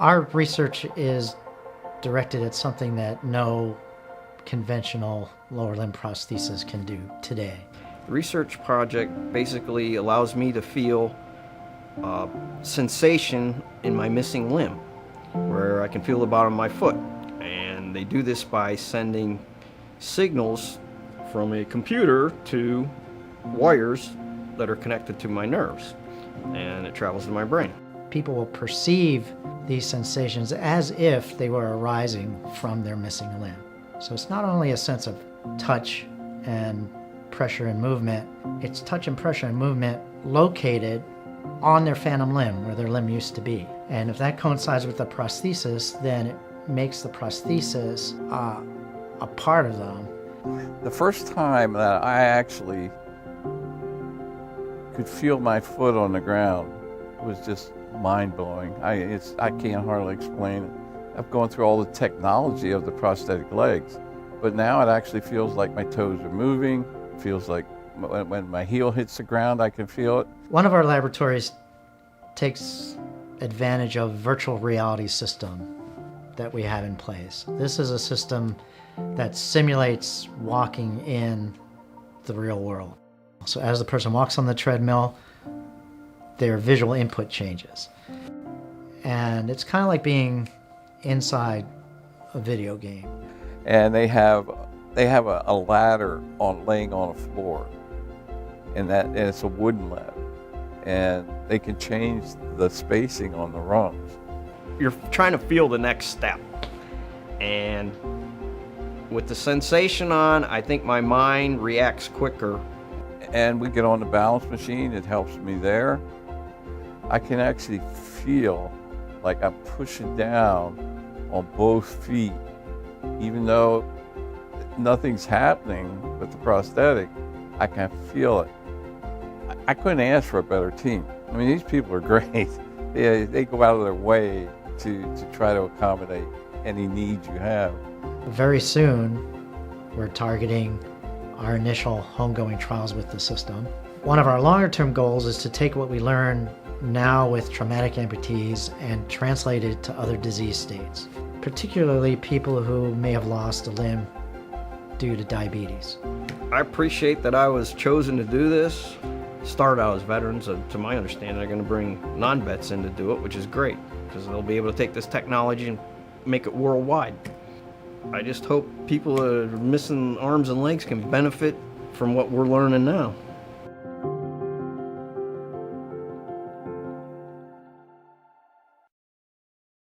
Our research is directed at something that no conventional lower limb prosthesis can do today. The research project basically allows me to feel sensation in my missing limb, where I can feel the bottom of my foot. And they do this by sending signals from a computer to wires that are connected to my nerves, and it travels to my brain. People will perceive these sensations as if they were arising from their missing limb. So it's not only a sense of touch and pressure and movement, it's touch and pressure and movement located on their phantom limb, where their limb used to be. And if that coincides with the prosthesis, then it makes the prosthesis a part of them. The first time that I actually could feel my foot on the ground was just mind-blowing. I can't hardly explain it. I've gone through all the technology of the prosthetic legs, but now it actually feels like my toes are moving. It feels like when my heel hits the ground, I can feel it. One of our laboratories takes advantage of virtual reality system that we have in place. This is a system that simulates walking in the real world. So as the person walks on the treadmill, their visual input changes. And it's kind of like being inside a video game. And they have a ladder laying on a floor, and it's a wooden ladder, and they can change the spacing on the rungs. You're trying to feel the next step, and with the sensation on, I think my mind reacts quicker. And we get on the balance machine, it helps me there. I can actually feel like I'm pushing down on both feet, even though nothing's happening with the prosthetic. I can feel it. I couldn't ask for a better team. I mean, these people are great. They go out of their way to try to accommodate any needs you have. Very soon, we're targeting our initial homegoing trials with the system. One of our longer-term goals is to take what we learn now with traumatic amputees and translate it to other disease states, particularly people who may have lost a limb due to diabetes. I appreciate that I was chosen to do this. Started out as veterans, and to my understanding, they're going to bring non-vets in to do it, which is great, because they'll be able to take this technology and make it worldwide. I just hope people that are missing arms and legs can benefit from what we're learning now.